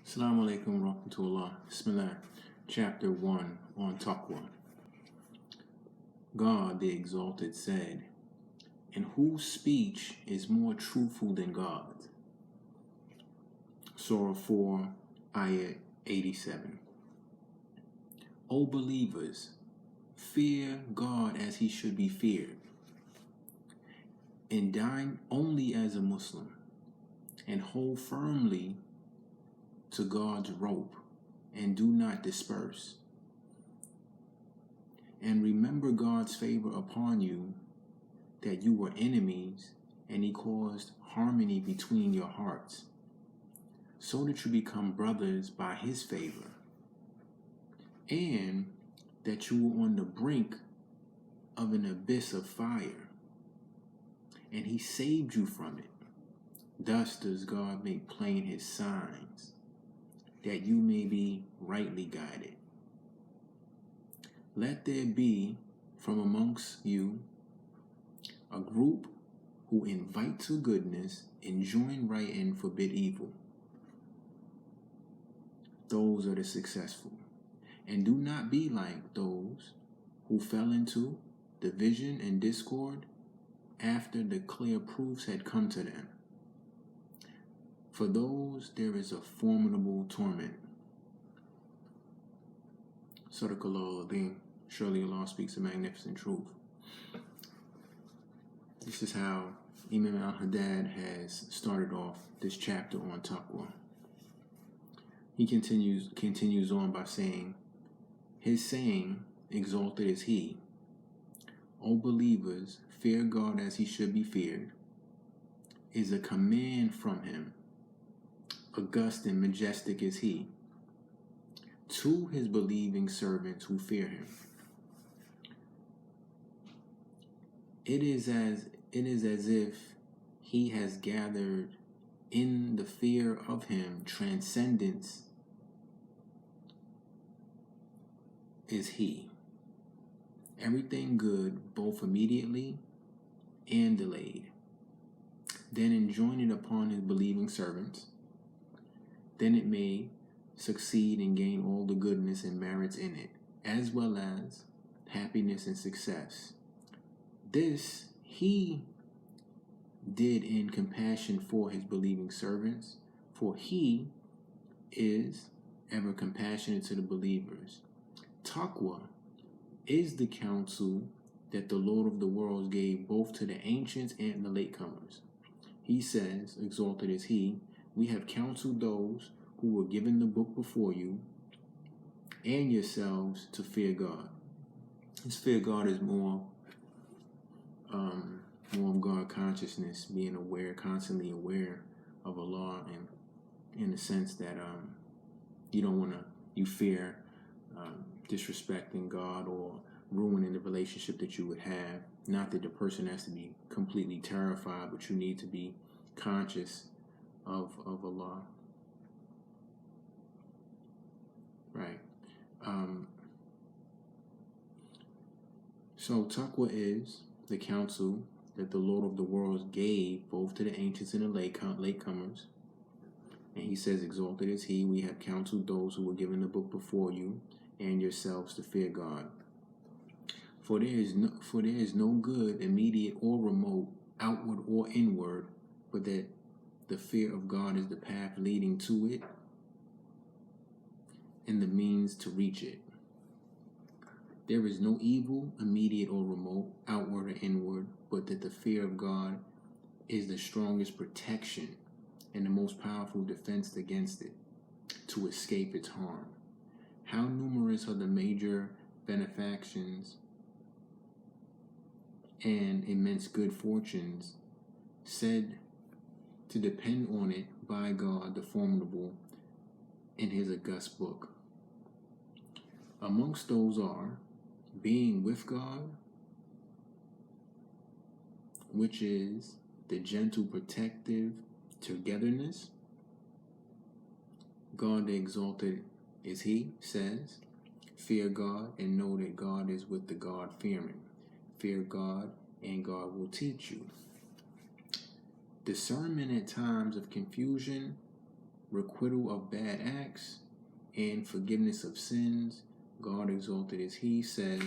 Assalamu alaikum wa rahmatullah. Bismillah. Chapter 1 on Taqwa. God the Exalted said, "And whose speech is more truthful than God's?" Surah 4, Ayah 87. O believers, fear God as he should be feared, and dine only as a Muslim, and hold firmly to God's rope, and do not disperse. And remember God's favor upon you, that you were enemies, and he caused harmony between your hearts, so that you become brothers by his favor, and that you were on the brink of an abyss of fire, and he saved you from it. Thus does God make plain his signs, that you may be rightly guided. Let there be from amongst you a group who invite to goodness, enjoin right and forbid evil. Those are the successful. And do not be like those who fell into division and discord after the clear proofs had come to them. For those there is a formidable torment. Sadaqallahu al-Azim. Surely Allah speaks a magnificent truth. This is how Imam al-Haddad has started off this chapter on Taqwa. He continues on by saying, his saying, exalted is he. O believers, fear God as he should be feared, is a command from him. August and majestic is he, to his believing servants who fear him. It is as if he has gathered in the fear of him. Transcendence is he. Everything good, both immediately and delayed. Then enjoin it upon his believing servants. Then it may succeed and gain all the goodness and merits in it, as well as happiness and success. This he did in compassion for his believing servants, for he is ever compassionate to the believers. Taqwa is the counsel that the Lord of the worlds gave both to the ancients and the latecomers. He says, exalted is he, we have counseled those who were given the book before you and yourselves to fear God. This fear God is more of God consciousness, being aware, constantly aware of Allah, and in the sense that you fear disrespecting God or ruining the relationship that you would have. Not that the person has to be completely terrified, but you need to be conscious of Allah. Right. So Taqwa is the counsel that the Lord of the worlds gave both to the ancients and the latecomers. And he says, exalted is he, we have counseled those who were given the book before you and yourselves to fear God. For there is no good, immediate or remote, outward or inward, but that the fear of God is the path leading to it and the means to reach it. There is no evil, immediate or remote, outward or inward, but that the fear of God is the strongest protection and the most powerful defense against it, to escape its harm. How numerous are the major benefactions and immense good fortunes said to depend on it by God the Formidable in his august book. Amongst those are being with God, which is the gentle protective togetherness. God the Exalted is he, says, fear God and know that God is with the God-fearing. Fear God and God will teach you. Discernment at times of confusion requital of bad acts, and forgiveness of sins. God exalted as he says,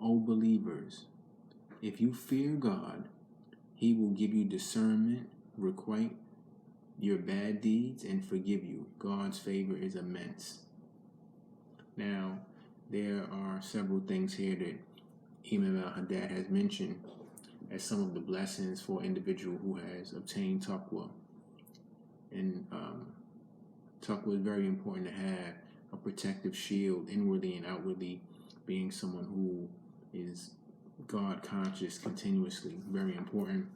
O believers, if you fear God, he will give you discernment, requite your bad deeds, and forgive you. God's favor is immense. Now, there are several things here that Imam al-Haddad has mentioned as some of the blessings for an individual who has obtained Taqwa. And Taqwa is very important to have a protective shield inwardly and outwardly, being someone who is God conscious continuously. Very important.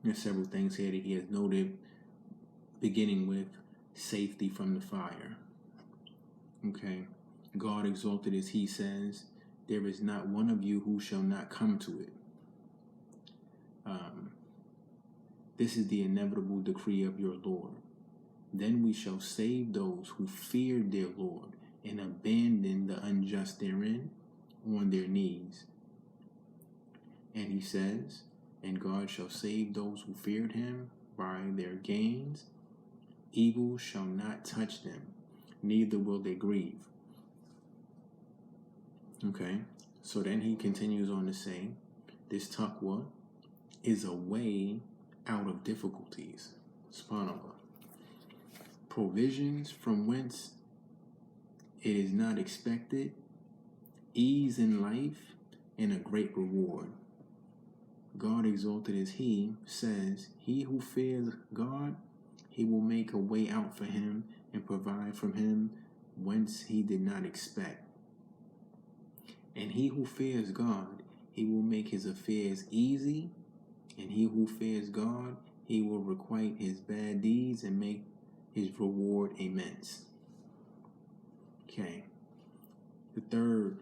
There's several things here that he has noted, beginning with safety from the fire. Okay. God exalted as he says, there is not one of you who shall not come to it. This is the inevitable decree of your Lord. Then we shall save those who fear their Lord and abandon the unjust therein on their knees. And he says, and God shall save those who feared him by their gains. Evil shall not touch them, neither will they grieve. Okay, so then he continues on to say, this taqwa is a way out of difficulties. SubhanAllah. Provisions from whence it is not expected, ease in life, and a great reward. God exalted as he says, he who fears God, he will make a way out for him and provide from him whence he did not expect. And he who fears God, he will make his affairs easy. And he who fears God, he will requite his bad deeds and make his reward immense. Okay. The third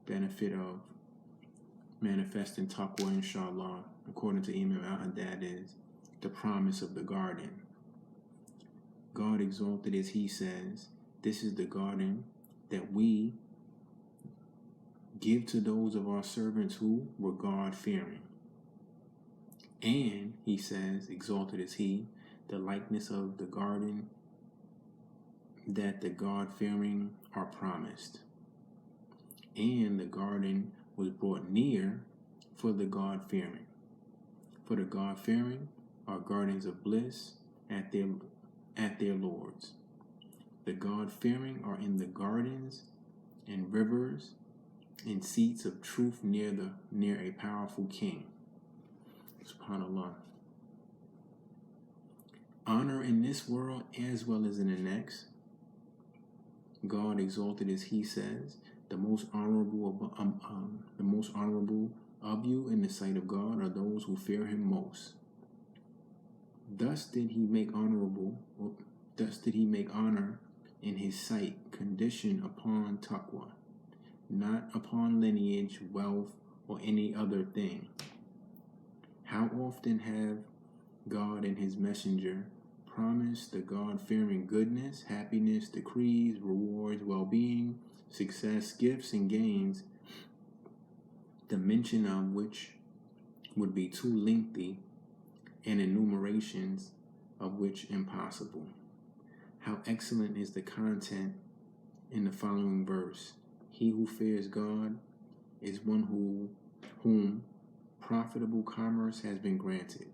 benefit of manifesting taqwa, inshallah, according to Imam al-Haddad, is the promise of the garden. God exalted as he says, this is the garden that we give to those of our servants who were God-fearing. And, he says, exalted is he, the likeness of the garden that the God-fearing are promised. And the garden was brought near for the God-fearing. For the God-fearing are gardens of bliss at their Lords. The God-fearing are in the gardens and rivers and seats of truth near a powerful king. SubhanAllah. Honor in this world as well as in the next. God exalted as he says, the most honorable of you in the sight of God are those who fear him most. Thus did he make honor in his sight condition upon taqwa, not upon lineage, wealth, or any other thing. How often have God and his messenger promised the God-fearing goodness, happiness, decrees, rewards, well-being, success, gifts, and gains, the mention of which would be too lengthy and enumerations of which impossible. How excellent is the content in the following verse. He who fears God is one whom profitable commerce has been granted.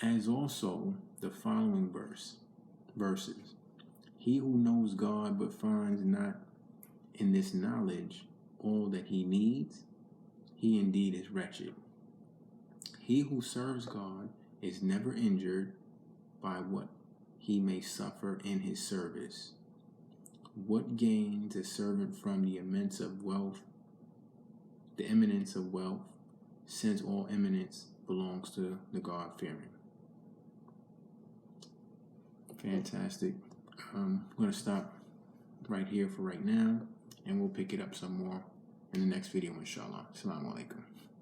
As also the following verses. He who knows God but finds not in this knowledge all that he needs, he indeed is wretched. He who serves God is never injured by what he may suffer in his service. What gains a servant from the eminence of wealth, since all eminence belongs to the God-fearing? Fantastic. I'm going to stop right here for right now, and we'll pick it up some more in the next video, inshallah. Assalamu alaikum.